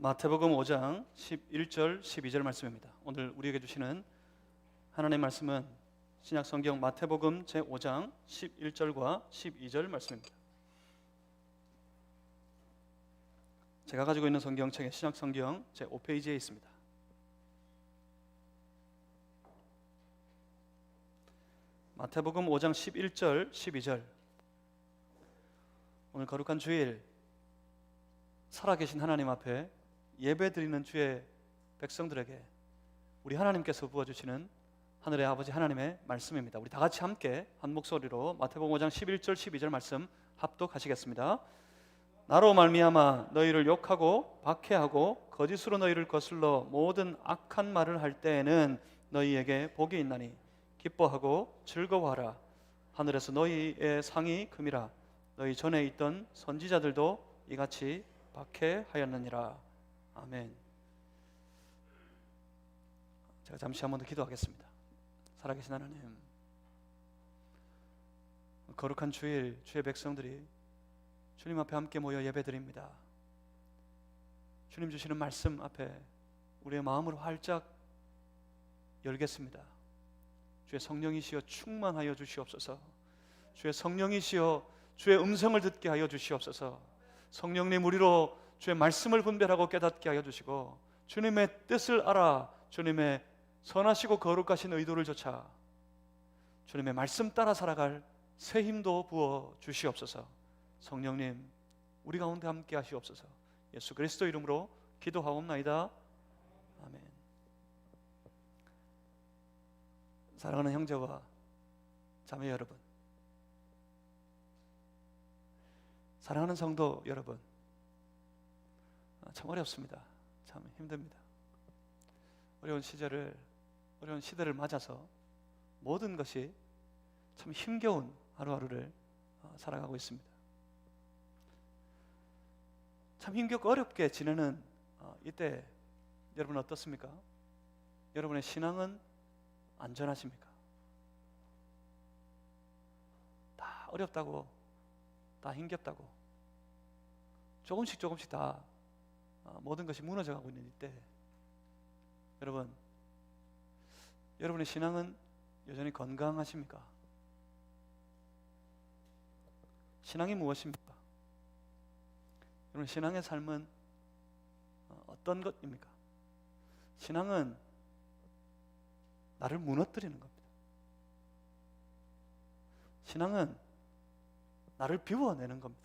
마태복음 5장 11절 12절 말씀입니다. 오늘 우리에게 주시는 하나님의 말씀은 신약성경 마태복음 제5장 11절과 12절 말씀입니다. 제가 가지고 있는 성경책의 신약성경 제5페이지에 있습니다. 마태복음 5장 11절 12절. 오늘 거룩한 주일 살아계신 하나님 앞에 예배드리는 주의 백성들에게 우리 하나님께서 부어주시는 하늘의 아버지 하나님의 말씀입니다. 우리 다 같이 함께 한 목소리로 마태복음 5장 11절 12절 말씀 합독하시겠습니다. 나로 말미암아 너희를 욕하고 박해하고 거짓으로 너희를 거슬러 모든 악한 말을 할 때에는 너희에게 복이 있나니 기뻐하고 즐거워하라. 하늘에서 너희의 상이 금이라. 너희 전에 있던 선지자들도 이같이 박해하였느니라. 아멘. 제가 잠시 한 번 더 기도하겠습니다. 살아계신 하나님, 거룩한 주일 주의 백성들이 주님 앞에 함께 모여 예배드립니다. 주님 주시는 말씀 앞에 우리의 마음을 활짝 열겠습니다. 주의 성령이시여 충만하여 주시옵소서. 주의 성령이시여 주의 음성을 듣게 하여 주시옵소서. 성령님 우리로 주의 말씀을 분별하고 깨닫게 하여 주시고 주님의 뜻을 알아 주님의 선하시고 거룩하신 의도를 좇아 주님의 말씀 따라 살아갈 새 힘도 부어 주시옵소서. 성령님 우리 가운데 함께 하시옵소서. 예수 그리스도 이름으로 기도하옵나이다. 아멘. 사랑하는 형제와 자매 여러분, 사랑하는 성도 여러분, 참 어렵습니다. 참 힘듭니다. 어려운 시대를 맞아서 모든 것이 참 힘겨운 하루하루를 살아가고 있습니다. 참 힘겹고 어렵게 지내는 이때 여러분 어떻습니까? 여러분의 신앙은 안전하십니까? 다 어렵다고, 다 힘겹다고 조금씩 다 모든 것이 무너져가고 있는 이때 여러분의 신앙은 여전히 건강하십니까? 신앙이 무엇입니까? 여러분 신앙의 삶은 어떤 것입니까? 신앙은 나를 무너뜨리는 겁니다. 신앙은 나를 비워내는 겁니다.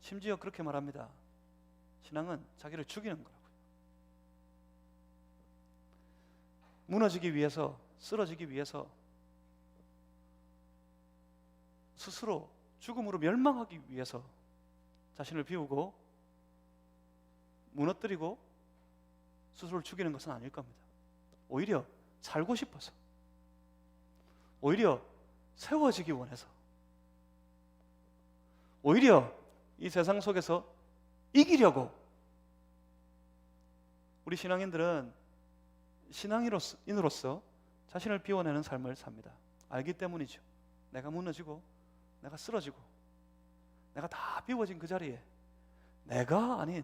심지어 그렇게 말합니다. 신앙은 자기를 죽이는 거라고요. 무너지기 위해서, 쓰러지기 위해서, 스스로 죽음으로 멸망하기 위해서 자신을 비우고 무너뜨리고 스스로를 죽이는 것은 아닐 겁니다. 오히려 살고 싶어서, 오히려 세워지기 원해서, 오히려 이 세상 속에서 이기려고 우리 신앙인들은 신앙인으로서 자신을 비워내는 삶을 삽니다. 알기 때문이죠. 내가 무너지고 내가 쓰러지고 내가 다 비워진 그 자리에 내가 아닌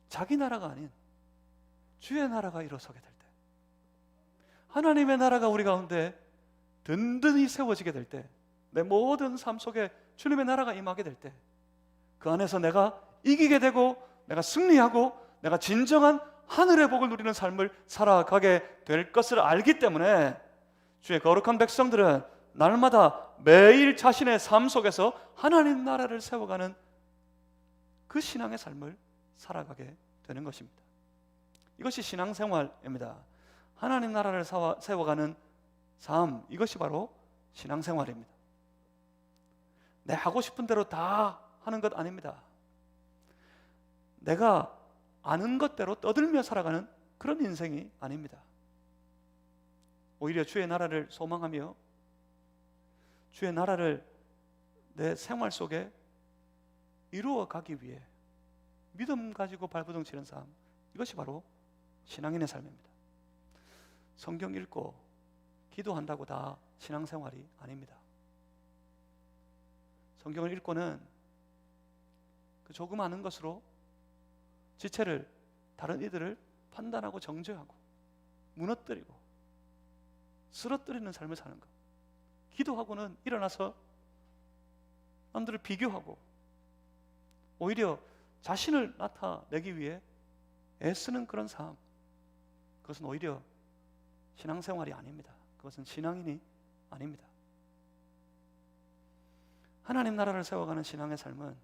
자기 나라가 아닌 주의 나라가 일어서게 될 때, 하나님의 나라가 우리 가운데 든든히 세워지게 될 때, 내 모든 삶 속에 주님의 나라가 임하게 될 때, 그 안에서 내가 이기게 되고 내가 승리하고 내가 진정한 하늘의 복을 누리는 삶을 살아가게 될 것을 알기 때문에 주의 거룩한 백성들은 날마다 매일 자신의 삶 속에서 하나님 나라를 세워가는 그 신앙의 삶을 살아가게 되는 것입니다. 이것이 신앙생활입니다. 하나님 나라를 세워가는 삶, 이것이 바로 신앙생활입니다. 내 하고 싶은 대로 다 하는 것 아닙니다. 내가 아는 것대로 떠들며 살아가는 그런 인생이 아닙니다. 오히려 주의 나라를 소망하며 주의 나라를 내 생활 속에 이루어가기 위해 믿음 가지고 발버둥치는 삶, 이것이 바로 신앙인의 삶입니다. 성경 읽고 기도한다고 다 신앙생활이 아닙니다. 성경을 읽고는 그 조금 아는 것으로 지체를, 다른 이들을 판단하고 정죄하고 무너뜨리고 쓰러뜨리는 삶을 사는 것. 기도하고는 일어나서 남들을 비교하고 오히려 자신을 나타내기 위해 애쓰는 그런 삶, 그것은 오히려 신앙생활이 아닙니다. 그것은 신앙인이 아닙니다. 하나님 나라를 세워가는 신앙의 삶은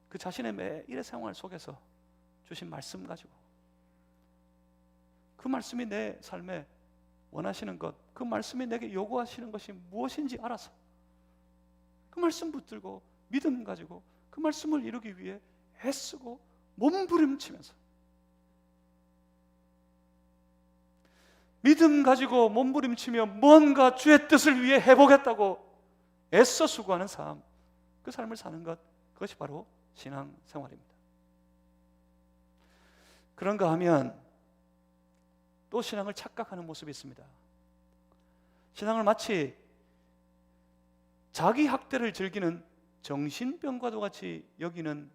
그 자신의 매일의 생활 속에서 주신 말씀 가지고 그 말씀이 내 삶에 원하시는 것, 그 말씀이 내게 요구하시는 것이 무엇인지 알아서 그 말씀 붙들고 믿음 가지고 그 말씀을 이루기 위해 애쓰고 몸부림치면서, 믿음 가지고 몸부림치며 뭔가 주의 뜻을 위해 해보겠다고 애써 수고하는 삶, 그 삶을 사는 것, 그것이 바로 신앙생활입니다. 그런가 하면 또 신앙을 착각하는 모습이 있습니다. 신앙을 마치 자기 학대를 즐기는 정신병과도 같이 여기는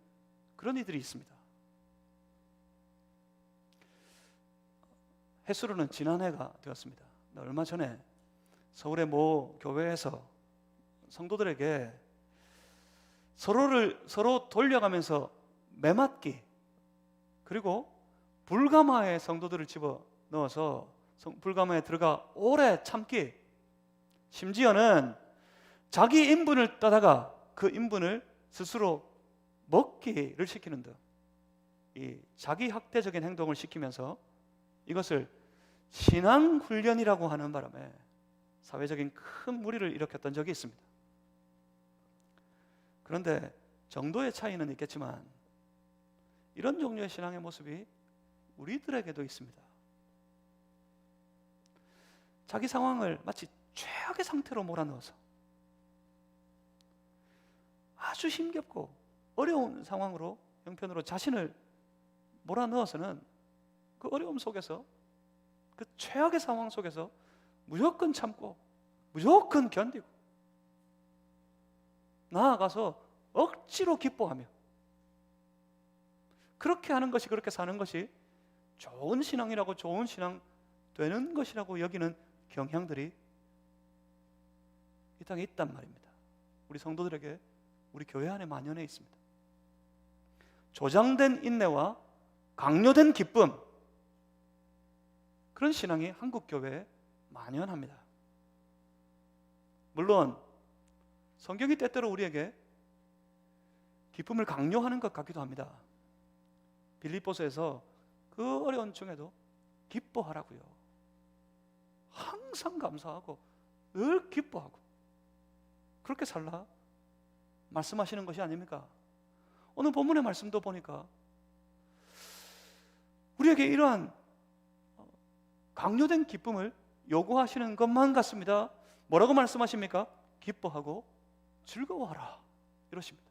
그런 이들이 있습니다. 햇수로는 지난해가 되었습니다. 얼마 전에 서울의 모 교회에서 성도들에게 서로 돌려가면서 매맞기, 그리고 불가마에 성도들을 집어 넣어서 불가마에 들어가 오래 참기, 심지어는 자기 인분을 따다가 그 인분을 스스로 먹기를 시키는 등 이 자기 학대적인 행동을 시키면서 이것을 신앙훈련이라고 하는 바람에 사회적인 큰 무리를 일으켰던 적이 있습니다. 그런데 정도의 차이는 있겠지만 이런 종류의 신앙의 모습이 우리들에게도 있습니다. 자기 상황을 마치 최악의 상태로 몰아넣어서 아주 힘겹고 어려운 상황으로, 형편으로 자신을 몰아넣어서는 그 어려움 속에서, 그 최악의 상황 속에서 무조건 참고 무조건 견디고 나아가서 억지로 기뻐하며 그렇게 하는 것이, 그렇게 사는 것이 좋은 신앙이라고, 좋은 신앙 되는 것이라고 여기는 경향들이 이 땅에 있단 말입니다. 우리 성도들에게, 우리 교회 안에 만연해 있습니다. 조장된 인내와 강요된 기쁨, 그런 신앙이 한국 교회에 만연합니다. 물론 성경이 때때로 우리에게 기쁨을 강요하는 것 같기도 합니다. 빌립보서에서 그 어려운 중에도 기뻐하라고요. 항상 감사하고 늘 기뻐하고 그렇게 살라 말씀하시는 것이 아닙니까? 오늘 본문의 말씀도 보니까 우리에게 이러한 강요된 기쁨을 요구하시는 것만 같습니다. 뭐라고 말씀하십니까? 기뻐하고 즐거워하라 이러십니다.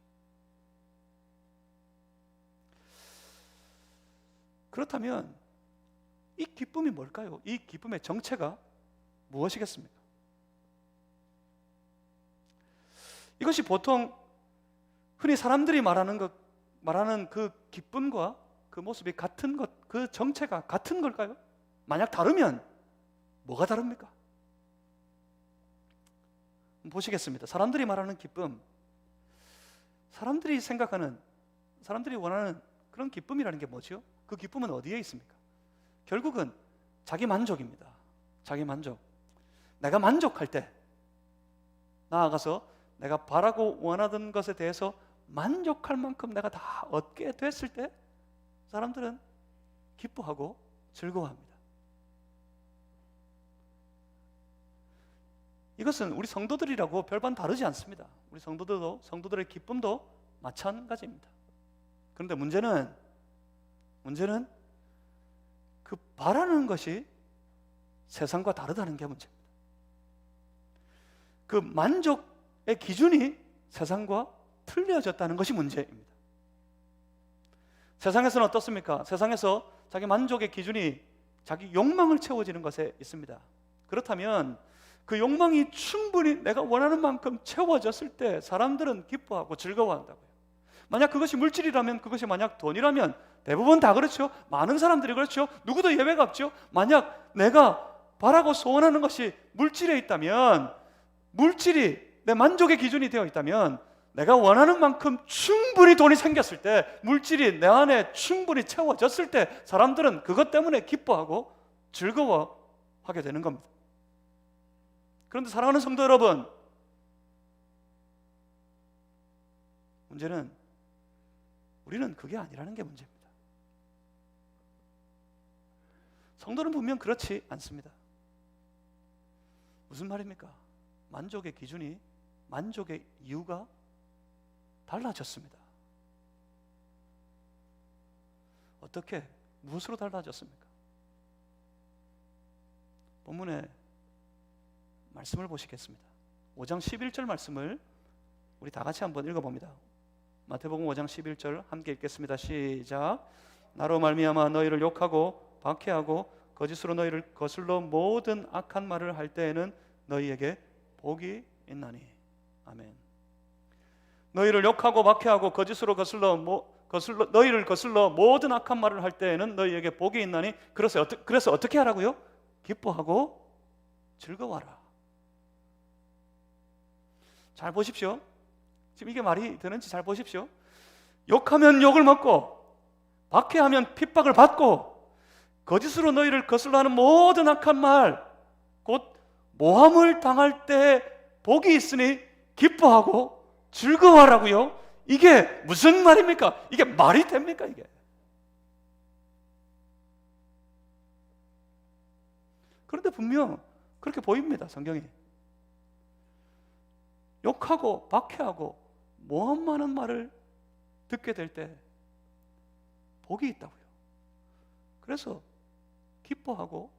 그렇다면 이 기쁨이 뭘까요? 이 기쁨의 정체가 무엇이겠습니까? 이것이 보통 흔히 사람들이 말하는 그 기쁨과 그 모습이 같은 것, 그 정체가 같은 걸까요? 만약 다르면 뭐가 다릅니까? 보시겠습니다. 사람들이 말하는 기쁨, 사람들이 생각하는, 사람들이 원하는 그런 기쁨이라는 게 뭐죠? 그 기쁨은 어디에 있습니까? 결국은 자기 만족입니다. 자기 만족. 내가 만족할 때, 나아가서 내가 바라고 원하던 것에 대해서 만족할 만큼 내가 다 얻게 됐을 때 사람들은 기뻐하고 즐거워합니다. 이것은 우리 성도들이라고 별반 다르지 않습니다. 우리 성도들도, 성도들의 기쁨도 마찬가지입니다. 그런데 문제는 그 바라는 것이 세상과 다르다는 게 문제입니다. 그 만족의 기준이 세상과 틀려졌다는 것이 문제입니다. 세상에서는 어떻습니까? 세상에서 자기 만족의 기준이 자기 욕망을 채워지는 것에 있습니다. 그렇다면 그 욕망이 충분히 내가 원하는 만큼 채워졌을 때 사람들은 기뻐하고 즐거워한다고요. 만약 그것이 물질이라면, 그것이 만약 돈이라면, 대부분 다 그렇죠. 많은 사람들이 그렇죠. 누구도 예외가 없죠. 만약 내가 바라고 소원하는 것이 물질에 있다면, 물질이 내 만족의 기준이 되어 있다면, 내가 원하는 만큼 충분히 돈이 생겼을 때, 물질이 내 안에 충분히 채워졌을 때 사람들은 그것 때문에 기뻐하고 즐거워하게 되는 겁니다. 그런데 사랑하는 성도 여러분, 문제는 우리는 그게 아니라는 게 문제입니다. 성도는 분명 그렇지 않습니다. 무슨 말입니까? 만족의 기준이, 만족의 이유가 달라졌습니다. 어떻게, 무엇으로 달라졌습니까? 본문의 말씀을 보시겠습니다. 5장 11절 말씀을 우리 다 같이 한번 읽어봅니다. 마태복음 5장 11절 함께 읽겠습니다. 시작. 나로 말미암아 너희를 욕하고 박해하고 거짓으로 너희를 거슬러 모든 악한 말을 할 때에는 너희에게 복이 있나니. 아멘. 너희를 욕하고 박해하고 거짓으로 너희를 거슬러 모든 악한 말을 할 때에는 너희에게 복이 있나니. 그래서 어떻게 하라고요? 기뻐하고 즐거워하라. 잘 보십시오. 지금 이게 말이 되는지 잘 보십시오. 욕하면 욕을 먹고, 박해하면 핍박을 받고, 거짓으로 너희를 거슬러 하는 모든 악한 말, 곧 모함을 당할 때 복이 있으니 기뻐하고 즐거워하라고요? 이게 무슨 말입니까? 이게 말이 됩니까? 이게? 그런데 분명 그렇게 보입니다. 성경이. 욕하고 박해하고 모함 많은 말을 듣게 될 때 복이 있다고요. 그래서 기뻐하고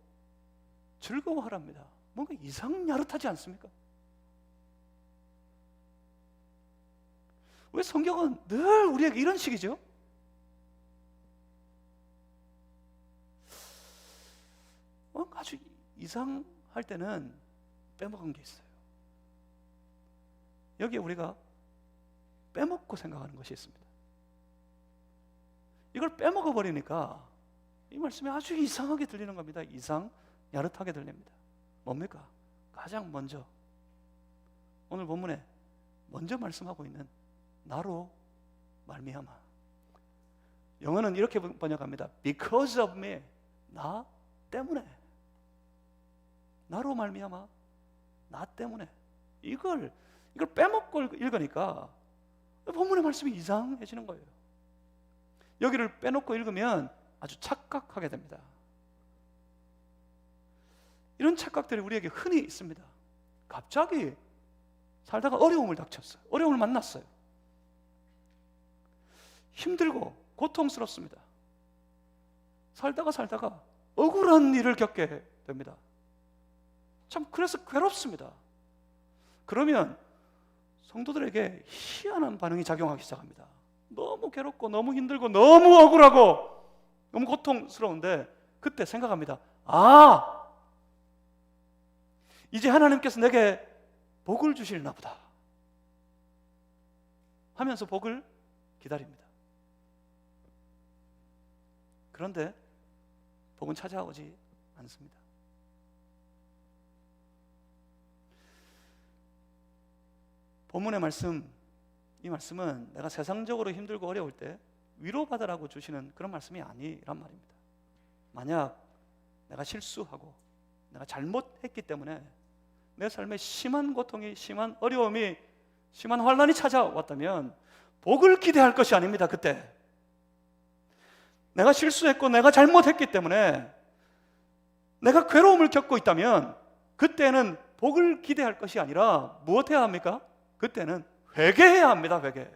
즐거워하랍니다. 뭔가 이상야릇하지 않습니까? 왜 성경은 늘 우리에게 이런 식이죠? 아주 이상할 때는 빼먹은 게 있어요. 여기에 우리가 빼먹고 생각하는 것이 있습니다. 이걸 빼먹어 버리니까 이 말씀이 아주 이상하게 들리는 겁니다. 야릇하게 들립니다. 뭡니까? 가장 먼저 오늘 본문에 먼저 말씀하고 있는 나로 말미암아. 영어는 이렇게 번역합니다. Because of me. 나 때문에. 나로 말미암아. 나 때문에. 이걸 빼먹고 읽으니까 본문의 말씀이 이상해지는 거예요. 여기를 빼놓고 읽으면 아주 착각하게 됩니다. 이런 착각들이 우리에게 흔히 있습니다. 갑자기 살다가 어려움을 닥쳤어요. 어려움을 만났어요. 힘들고 고통스럽습니다. 살다가 억울한 일을 겪게 됩니다. 참 그래서 괴롭습니다. 그러면 성도들에게 희한한 반응이 작용하기 시작합니다. 너무 괴롭고 너무 힘들고 너무 억울하고 너무 고통스러운데 그때 생각합니다. 이제 하나님께서 내게 복을 주시려나 보다 하면서 복을 기다립니다. 그런데 복은 찾아오지 않습니다. 본문의 말씀, 이 말씀은 내가 세상적으로 힘들고 어려울 때 위로받으라고 주시는 그런 말씀이 아니란 말입니다. 만약 내가 실수하고 내가 잘못했기 때문에 내 삶에 심한 고통이, 심한 어려움이, 심한 환난이 찾아왔다면 복을 기대할 것이 아닙니다. 그때 내가 실수했고 내가 잘못했기 때문에 내가 괴로움을 겪고 있다면 그때는 복을 기대할 것이 아니라 무엇 해야 합니까? 그때는 회개해야 합니다. 회개.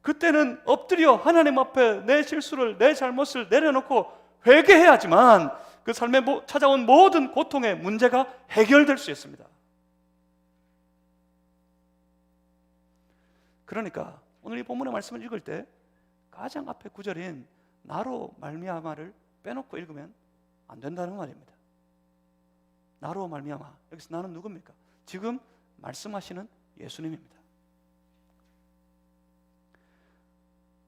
그때는 엎드려 하나님 앞에 내 실수를, 내 잘못을 내려놓고 회개해야지만 그 삶에 찾아온 모든 고통의 문제가 해결될 수 있습니다. 그러니까 오늘 이 본문의 말씀을 읽을 때 가장 앞에 구절인 나로 말미암아를 빼놓고 읽으면 안 된다는 말입니다. 나로 말미암아. 여기서 나는 누굽니까? 지금 말씀하시는 예수님입니다.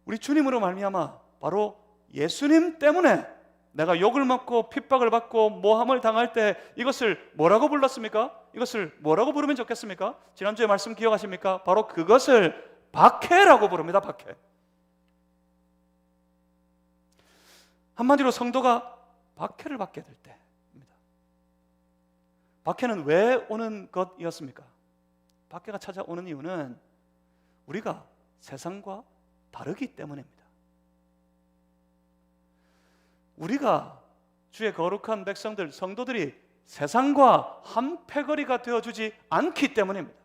우리 주님으로 말미암아 바로 예수님 때문에 내가 욕을 먹고 핍박을 받고 모함을 당할 때 이것을 뭐라고 불렀습니까? 이것을 뭐라고 부르면 좋겠습니까? 지난주에 말씀 기억하십니까? 바로 그것을 박해라고 부릅니다. 박해. 한마디로 성도가 박해를 받게 될 때입니다. 박해는 왜 오는 것이었습니까? 박해가 찾아오는 이유는 우리가 세상과 다르기 때문입니다. 우리가 주의 거룩한 백성들, 성도들이 세상과 한 패거리가 되어주지 않기 때문입니다.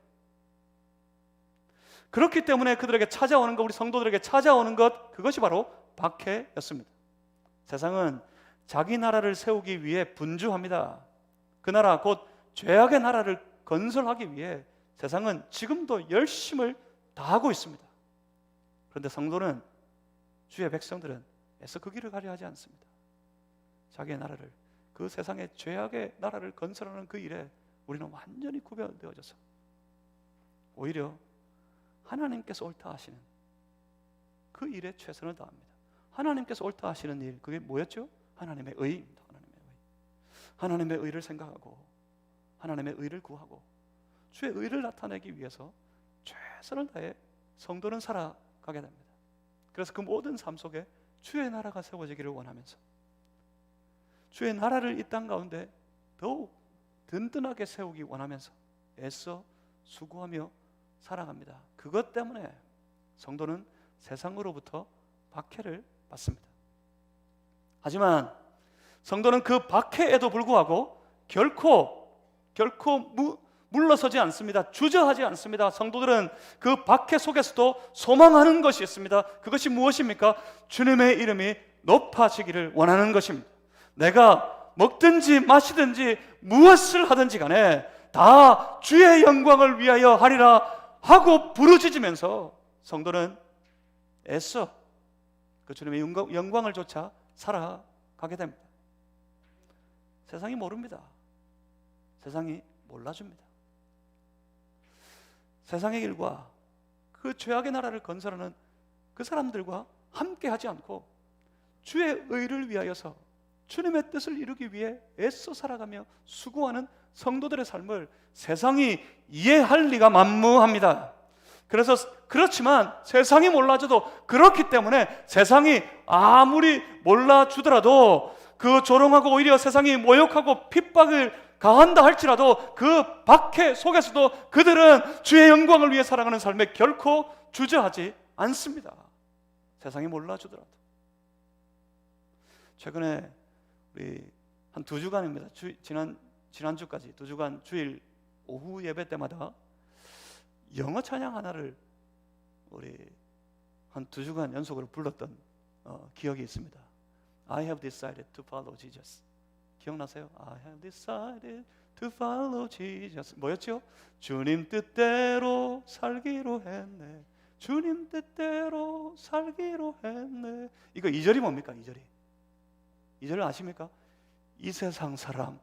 그렇기 때문에 그들에게 찾아오는 것, 우리 성도들에게 찾아오는 것, 그것이 바로 박해였습니다. 세상은 자기 나라를 세우기 위해 분주합니다. 그 나라 곧 죄악의 나라를 건설하기 위해 세상은 지금도 열심을 다하고 있습니다. 그런데 성도는, 주의 백성들은 애써 그 길을 가려 하지 않습니다. 자기의 나라를, 그 세상의 죄악의 나라를 건설하는 그 일에 우리는 완전히 구별되어져서 오히려 하나님께서 옳다 하시는 그 일에 최선을 다합니다. 하나님께서 옳다 하시는 일, 그게 뭐였죠? 하나님의 의입니다. 하나님의 의를 생각하고 하나님의 의를 구하고 주의 의를 나타내기 위해서 최선을 다해 성도는 살아가게 됩니다. 그래서 그 모든 삶 속에 주의 나라가 세워지기를 원하면서 주의 나라를 이 땅 가운데 더욱 든든하게 세우기 원하면서 애써 수고하며 살아갑니다. 그것 때문에 성도는 세상으로부터 박해를 받습니다. 하지만 성도는 그 박해에도 불구하고 결코 물러서지 않습니다. 주저하지 않습니다. 성도들은 그 박해 속에서도 소망하는 것이 있습니다. 그것이 무엇입니까? 주님의 이름이 높아지기를 원하는 것입니다. 내가 먹든지 마시든지 무엇을 하든지 간에 다 주의 영광을 위하여 하리라 하고 부르짖으면서 성도는 애써 그 주님의 영광을 쫓아 살아가게 됩니다. 세상이 모릅니다. 세상이 몰라줍니다. 세상의 일과 그 죄악의 나라를 건설하는 그 사람들과 함께 하지 않고 주의 의를 위하여서 주님의 뜻을 이루기 위해 애써 살아가며 수고하는 성도들의 삶을 세상이 이해할 리가 만무합니다. 그래서 그렇지만 세상이 몰라줘도, 그렇기 때문에 세상이 아무리 몰라주더라도 그 조롱하고 오히려 세상이 모욕하고 핍박을 가한다 할지라도 그 박해 속에서도 그들은 주의 영광을 위해 살아가는 삶에 결코 주저하지 않습니다. 세상이 몰라주더라도. 최근에 우리 한 2주간입니다. 지난주까지 2주간 주일 오후 예배 때마다 영어 찬양 하나를 우리 한 2주간 연속으로 불렀던 기억이 있습니다. I have decided to follow Jesus. 기억나세요? I have decided to follow Jesus. 뭐였죠? 주님 뜻대로 살기로 했네. 주님 뜻대로 살기로 했네. 이거 2절이 뭡니까? 2절을 아십니까? 이 세상 사람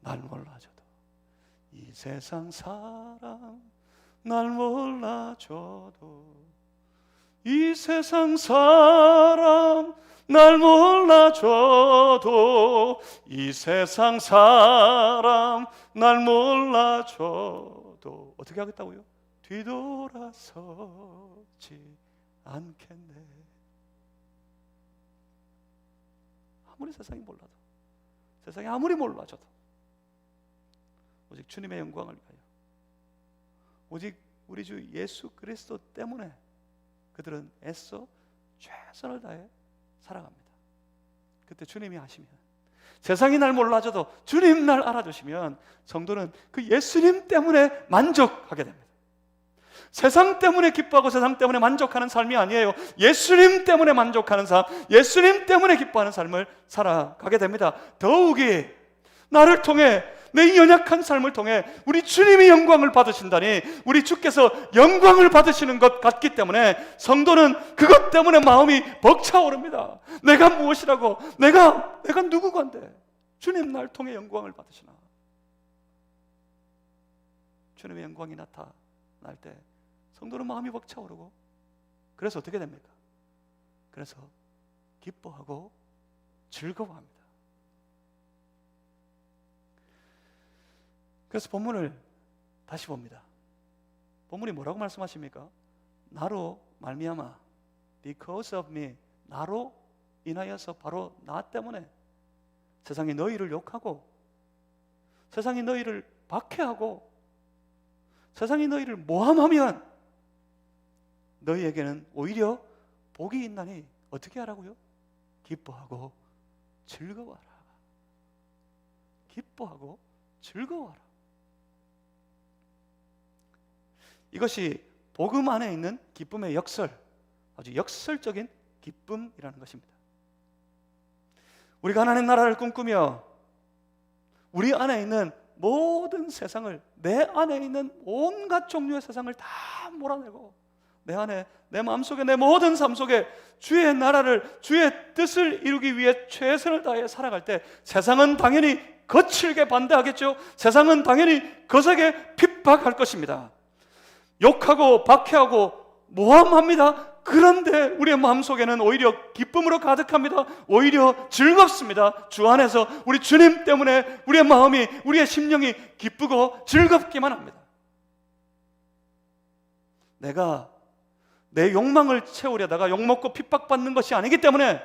날 몰라줘도, 이 세상 사람 날 몰라줘도, 이 세상 사람 날 몰라줘도, 이 세상 사람 날 몰라줘도 어떻게 하겠다고요? 뒤돌아서지 않겠네. 아무리 세상이 몰라도, 세상이 아무리 몰라줘도 오직 주님의 영광을 위하여, 오직 우리 주 예수 그리스도 때문에 그들은 애써 최선을 다해 살아갑니다. 그때 주님이 하시면, 세상이 날 몰라줘도 주님 날 알아주시면 성도는 그 예수님 때문에 만족하게 됩니다. 세상 때문에 기뻐하고 세상 때문에 만족하는 삶이 아니에요. 예수님 때문에 만족하는 삶, 예수님 때문에 기뻐하는 삶을 살아가게 됩니다. 더욱이 나를 통해, 내 연약한 삶을 통해 우리 주님이 영광을 받으신다니, 우리 주께서 영광을 받으시는 것 같기 때문에 성도는 그것 때문에 마음이 벅차오릅니다. 내가 무엇이라고, 내가 누구건데 주님 날 통해 영광을 받으시나. 주님의 영광이 나타날 때 성도는 마음이 벅차오르고, 그래서 어떻게 됩니까? 그래서 기뻐하고 즐거워합니다. 그래서 본문을 다시 봅니다. 본문이 뭐라고 말씀하십니까? 나로 말미암아, because of me, 나로 인하여서, 바로 나 때문에 세상이 너희를 욕하고, 세상이 너희를 박해하고, 세상이 너희를 모함하면 너희에게는 오히려 복이 있나니 어떻게 하라고요? 기뻐하고 즐거워하라. 기뻐하고 즐거워하라. 이것이 복음 안에 있는 기쁨의 역설, 아주 역설적인 기쁨이라는 것입니다. 우리가 하나님 나라를 꿈꾸며 우리 안에 있는 모든 세상을, 내 안에 있는 온갖 종류의 세상을 다 몰아내고 내 안에, 내 마음속에, 내 모든 삶 속에 주의 나라를, 주의 뜻을 이루기 위해 최선을 다해 살아갈 때 세상은 당연히 거칠게 반대하겠죠. 세상은 당연히 거세게 핍박할 것입니다. 욕하고 박해하고 모함합니다. 그런데 우리의 마음속에는 오히려 기쁨으로 가득합니다. 오히려 즐겁습니다. 주 안에서 우리 주님 때문에 우리의 마음이, 우리의 심령이 기쁘고 즐겁기만 합니다. 내가 내 욕망을 채우려다가 욕먹고 핍박받는 것이 아니기 때문에,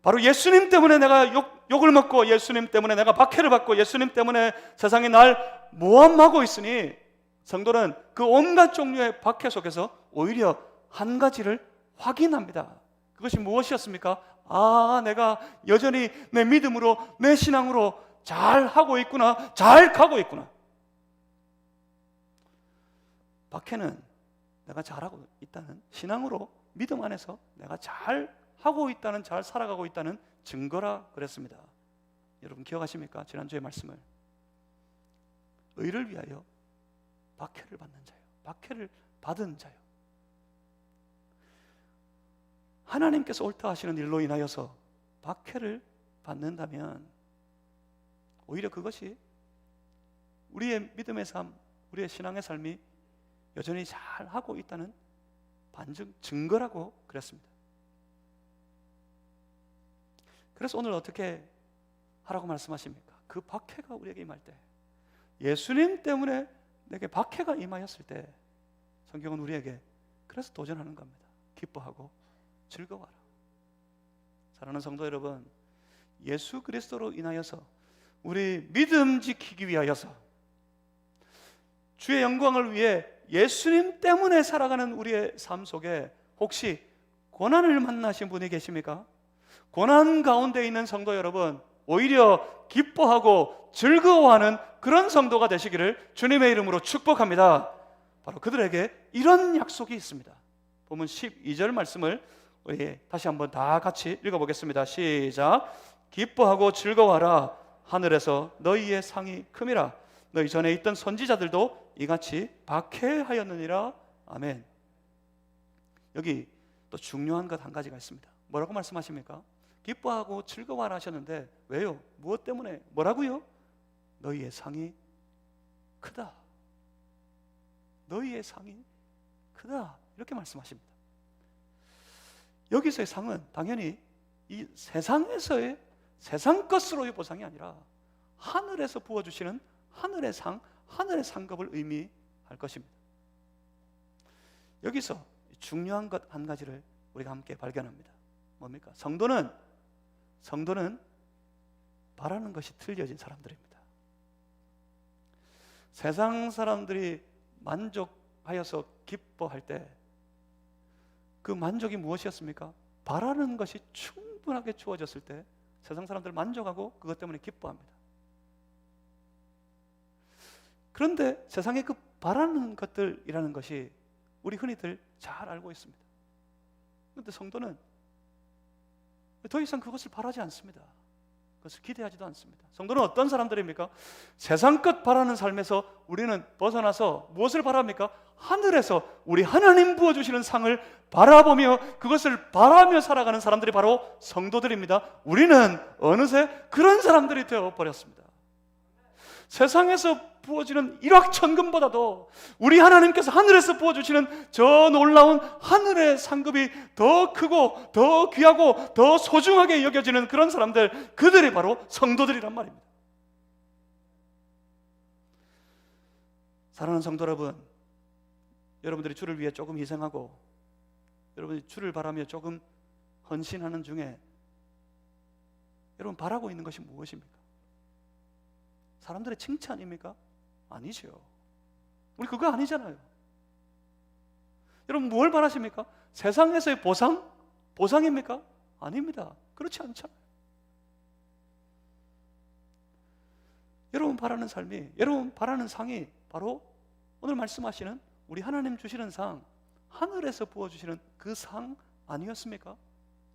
바로 예수님 때문에 내가 욕을 먹고, 예수님 때문에 내가 박해를 받고, 예수님 때문에 세상이 날 모함하고 있으니 성도는 그 온갖 종류의 박해 속에서 오히려 한 가지를 확인합니다. 그것이 무엇이었습니까? 아, 내가 여전히 내 믿음으로, 내 신앙으로 잘 하고 있구나, 잘 가고 있구나. 박해는 내가 잘하고 있다는, 신앙으로 믿음 안에서 내가 잘 하고 있다는, 잘 살아가고 있다는 증거라 그랬습니다. 여러분 기억하십니까? 지난주의 말씀을. 의를 위하여 박해를 받는 자요, 박해를 받은 자요. 하나님께서 옳다 하시는 일로 인하여서 박해를 받는다면 오히려 그것이 우리의 믿음의 삶, 우리의 신앙의 삶이 여전히 잘 하고 있다는 반증, 증거라고 그랬습니다. 그래서 오늘 어떻게 하라고 말씀하십니까? 그 박해가 우리에게 임할 때, 예수님 때문에 내게 박해가 임하였을 때 성경은 우리에게 그래서 도전하는 겁니다. 기뻐하고 즐거워하라. 사랑하는 성도 여러분, 예수 그리스도로 인하여서 우리 믿음 지키기 위하여서, 주의 영광을 위해 예수님 때문에 살아가는 우리의 삶 속에 혹시 고난을 만나신 분이 계십니까? 고난 가운데 있는 성도 여러분, 오히려 기뻐하고 즐거워하는 그런 성도가 되시기를 주님의 이름으로 축복합니다. 바로 그들에게 이런 약속이 있습니다. 본문 12절 말씀을 우리 다시 한번 다 같이 읽어보겠습니다. 시작. 기뻐하고 즐거워하라. 하늘에서 너희의 상이 큼이라. 너희 전에 있던 선지자들도 이같이 박해하였느니라. 아멘. 여기 또 중요한 것 한 가지가 있습니다. 뭐라고 말씀하십니까? 기뻐하고 즐거워하라 하셨는데 왜요? 무엇 때문에? 뭐라고요? 너희의 상이 크다. 너희의 상이 크다. 이렇게 말씀하십니다. 여기서의 상은 당연히 이 세상에서의 세상 것으로의 보상이 아니라 하늘에서 부어주시는 하늘의 상, 하늘의 상급을 의미할 것입니다. 여기서 중요한 것 한 가지를 우리가 함께 발견합니다. 뭡니까? 성도는 바라는 것이 틀려진 사람들입니다. 세상 사람들이 만족하여서 기뻐할 때 그 만족이 무엇이었습니까? 바라는 것이 충분하게 주어졌을 때 세상 사람들 만족하고 그것 때문에 기뻐합니다. 그런데 세상의 그 바라는 것들이라는 것이 우리 흔히들 잘 알고 있습니다. 그런데 성도는 더 이상 그것을 바라지 않습니다. 그것을 기대하지도 않습니다. 성도는 어떤 사람들입니까? 세상 것 바라는 삶에서 우리는 벗어나서 무엇을 바랍니까? 하늘에서 우리 하나님 부어주시는 상을 바라보며 그것을 바라며 살아가는 사람들이 바로 성도들입니다. 우리는 어느새 그런 사람들이 되어버렸습니다. 세상에서 부어지는 일확천금보다도 우리 하나님께서 하늘에서 부어주시는 저 놀라운 하늘의 상급이 더 크고 더 귀하고 더 소중하게 여겨지는 그런 사람들, 그들이 바로 성도들이란 말입니다. 사랑하는 성도 여러분, 여러분들이 주를 위해 조금 희생하고 여러분이 주를 바라며 조금 헌신하는 중에 여러분 바라고 있는 것이 무엇입니까? 사람들의 칭찬입니까? 아니죠. 우리 그거 아니잖아요. 여러분 뭘 바라십니까? 세상에서의 보상? 보상입니까? 아닙니다. 그렇지 않잖아요. 여러분 바라는 삶이, 여러분 바라는 상이 바로 오늘 말씀하시는 우리 하나님 주시는 상, 하늘에서 부어주시는 그 상 아니었습니까?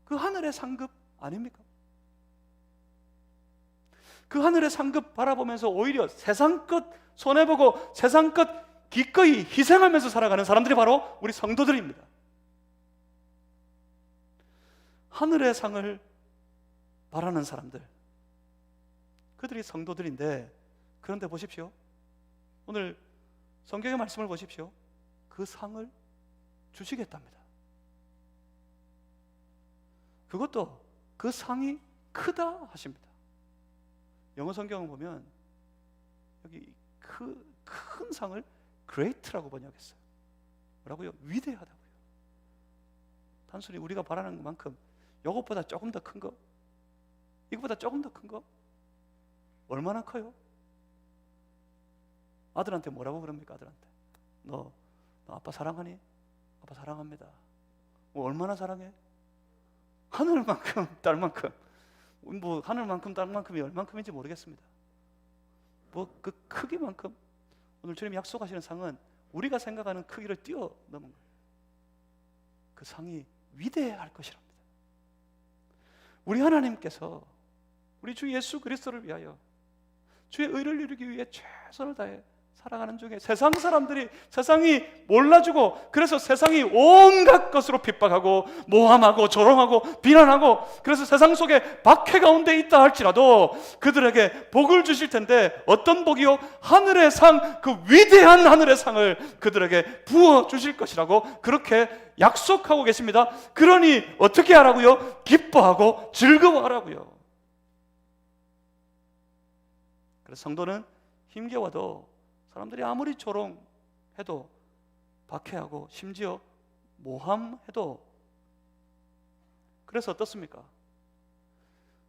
그 하늘의 상급 아닙니까? 그 하늘의 상급 바라보면서 오히려 세상 것 손해보고 세상 것 기꺼이 희생하면서 살아가는 사람들이 바로 우리 성도들입니다. 하늘의 상을 바라는 사람들, 그들이 성도들인데, 그런데 보십시오. 오늘 성경의 말씀을 보십시오. 그 상을 주시겠답니다. 그것도 그 상이 크다 하십니다. 영어 성경을 보면 여기 큰 상을 great라고 번역했어요. 뭐라고요? 위대하다고요. 단순히 우리가 바라는 것만큼 이것보다 조금 더 큰 거, 이것보다 조금 더 큰 거, 얼마나 커요? 아들한테 뭐라고 그럽니까? 아들한테 너 아빠 사랑하니? 아빠 사랑합니다. 뭐 얼마나 사랑해? 하늘만큼 딸만큼. 뭐 하늘만큼 땅만큼이 얼만큼인지 모르겠습니다. 뭐 그 크기만큼 오늘 주님이 약속하시는 상은 우리가 생각하는 크기를 뛰어넘은 거예요. 그 상이 위대할 것이랍니다. 우리 하나님께서 우리 주 예수 그리스도를 위하여 주의 의를 이루기 위해 최선을 다해 살아가는 중에 세상 사람들이 세상이 몰라주고 그래서 세상이 온갖 것으로 핍박하고 모함하고 조롱하고 비난하고 그래서 세상 속에 박해 가운데 있다 할지라도 그들에게 복을 주실 텐데 어떤 복이요? 하늘의 상, 그 위대한 하늘의 상을 그들에게 부어 주실 것이라고 그렇게 약속하고 계십니다. 그러니 어떻게 하라고요? 기뻐하고 즐거워하라고요. 그래서 성도는 힘겨워도 사람들이 아무리 조롱해도 박해하고 심지어 모함해도 그래서 어떻습니까?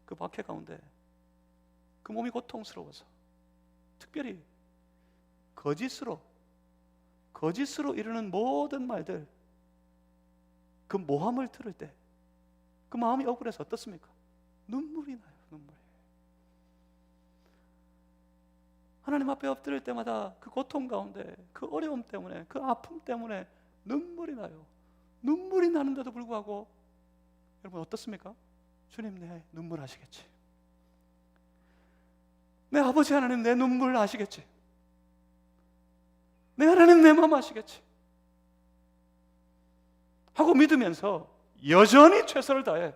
그 박해 가운데 그 몸이 고통스러워서 특별히 거짓으로 이르는 모든 말들, 그 모함을 들을 때 그 마음이 억울해서 어떻습니까? 눈물이 나요. 눈물이. 하나님 앞에 엎드릴 때마다 그 고통 가운데 그 어려움 때문에 그 아픔 때문에 눈물이 나요. 눈물이 나는데도 불구하고 여러분 어떻습니까? 주님 내 눈물 아시겠지? 내 아버지 하나님 내 눈물 아시겠지? 내 하나님 내 마음 아시겠지? 하고 믿으면서 여전히 최선을 다해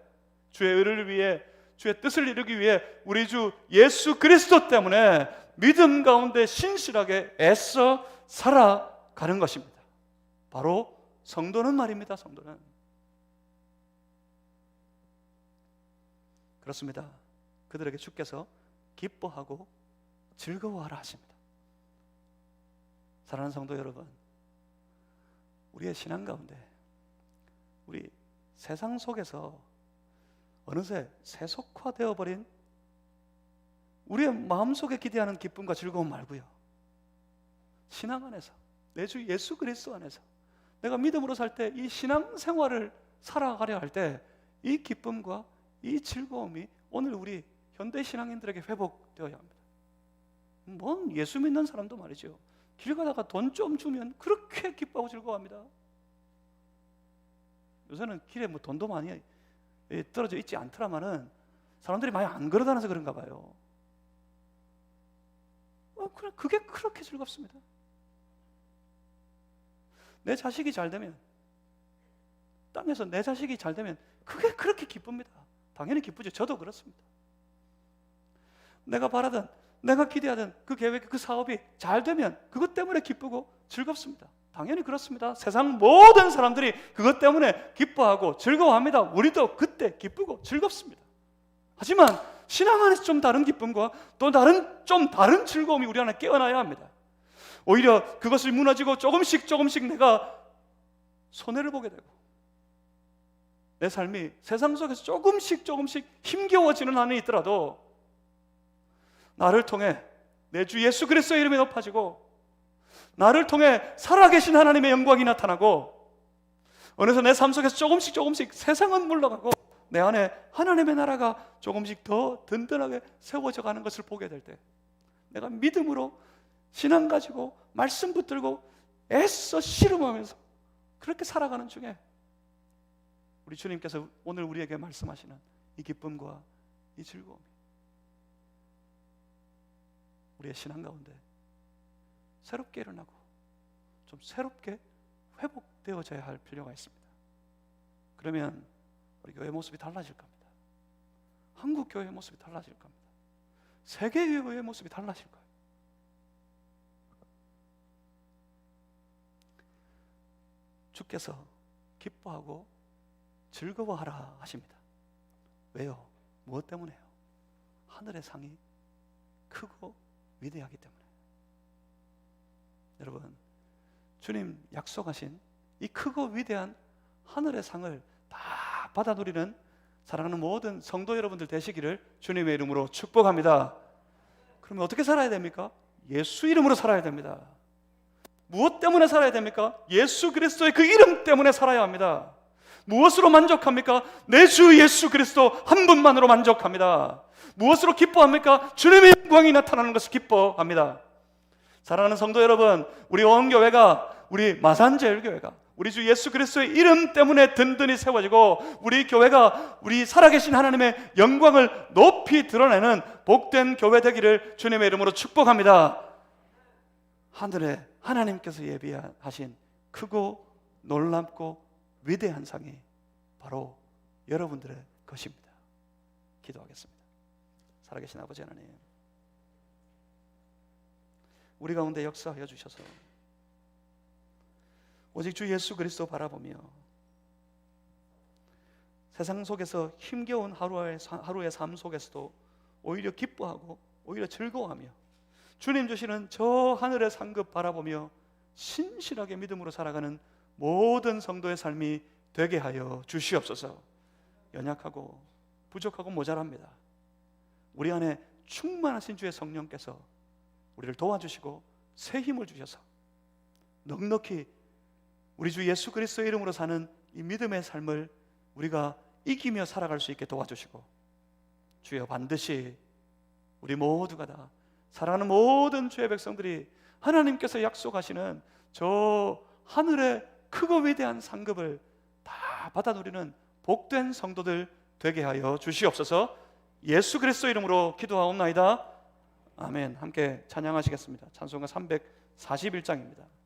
주의 의를 위해 주의 뜻을 이루기 위해 우리 주 예수 그리스도 때문에 믿음 가운데 신실하게 애써 살아가는 것입니다. 바로 성도는 말입니다. 성도는 그렇습니다. 그들에게 주께서 기뻐하고 즐거워하라 하십니다. 사랑하는 성도 여러분, 우리의 신앙 가운데 우리 세상 속에서 어느새 세속화되어 버린 우리의 마음속에 기대하는 기쁨과 즐거움 말고요, 신앙 안에서 내 주 예수 그리스도 안에서 내가 믿음으로 살 때 이 신앙 생활을 살아가려 할 때 이 기쁨과 이 즐거움이 오늘 우리 현대 신앙인들에게 회복되어야 합니다. 뭔 예수 믿는 사람도 말이죠, 길 가다가 돈 좀 주면 그렇게 기뻐하고 즐거워합니다. 요새는 길에 뭐 돈도 많이 떨어져 있지 않더라마는 사람들이 많이 안 걸어다녀서 그런가 봐요. 그게 그렇게 즐겁습니다. 내 자식이 잘 되면, 땅에서 내 자식이 잘 되면 그게 그렇게 기쁩니다. 당연히 기쁘죠. 저도 그렇습니다. 내가 바라던 내가 기대하던 그 계획, 그 사업이 잘 되면 그것 때문에 기쁘고 즐겁습니다. 당연히 그렇습니다. 세상 모든 사람들이 그것 때문에 기뻐하고 즐거워합니다. 우리도 그때 기쁘고 즐겁습니다. 하지만 신앙 안에서 좀 다른 기쁨과 또 좀 다른 즐거움이 우리 안에 깨어나야 합니다. 오히려 그것을 무너지고 조금씩 내가 손해를 보게 되고 내 삶이 세상 속에서 조금씩 힘겨워지는 한이 있더라도 나를 통해 내 주 예수 그리스도의 이름이 높아지고 나를 통해 살아계신 하나님의 영광이 나타나고 어느새 내 삶 속에서 조금씩 세상은 물러가고 내 안에 하나님의 나라가 조금씩 더 든든하게 세워져 가는 것을 보게 될 때 내가 믿음으로 신앙 가지고 말씀 붙들고 애써 씨름하면서 그렇게 살아가는 중에 우리 주님께서 오늘 우리에게 말씀하시는 이 기쁨과 이 즐거움이 우리의 신앙 가운데 새롭게 일어나고 좀 새롭게 회복되어져야 할 필요가 있습니다. 그러면 우리 교회 모습이 달라질 겁니다. 한국 교회의 모습이 달라질 겁니다. 세계 교회의 모습이 달라질 거예요. 주께서 기뻐하고 즐거워하라 하십니다. 왜요? 무엇 때문에요? 하늘의 상이 크고 위대하기 때문에. 여러분, 주님 약속하신 이 크고 위대한 하늘의 상을 다 받아 누리는 사랑하는 모든 성도 여러분들 되시기를 주님의 이름으로 축복합니다. 그러면 어떻게 살아야 됩니까? 예수 이름으로 살아야 됩니다. 무엇 때문에 살아야 됩니까? 예수 그리스도의 그 이름 때문에 살아야 합니다. 무엇으로 만족합니까? 내 주 예수 그리스도 한 분만으로 만족합니다. 무엇으로 기뻐합니까? 주님의 영광이 나타나는 것을 기뻐합니다. 사랑하는 성도 여러분, 우리 온교회가, 우리 마산제일교회가 우리 주 예수 그리스도의 이름 때문에 든든히 세워지고 우리 교회가 우리 살아계신 하나님의 영광을 높이 드러내는 복된 교회 되기를 주님의 이름으로 축복합니다. 하늘에 하나님께서 예비하신 크고 놀랍고 위대한 상이 바로 여러분들의 것입니다. 기도하겠습니다. 살아계신 아버지 하나님, 우리 가운데 역사하여 주셔서 오직 주 예수 그리스도 바라보며 세상 속에서 힘겨운 하루의 삶 속에서도 오히려 기뻐하고 오히려 즐거워하며 주님 주시는 저 하늘의 상급 바라보며 신실하게 믿음으로 살아가는 모든 성도의 삶이 되게 하여 주시옵소서. 연약하고 부족하고 모자랍니다. 우리 안에 충만하신 주의 성령께서 우리를 도와주시고 새 힘을 주셔서 넉넉히 우리 주 예수 그리스도의 이름으로 사는 이 믿음의 삶을 우리가 이기며 살아갈 수 있게 도와주시고, 주여 반드시 우리 모두가 다 사랑하는 모든 주의 백성들이 하나님께서 약속하시는 저 하늘의 크고 위대한 상급을 다 받아 누리는 복된 성도들 되게 하여 주시옵소서. 예수 그리스도 이름으로 기도하옵나이다. 아멘. 함께 찬양하시겠습니다. 찬송가 341장입니다.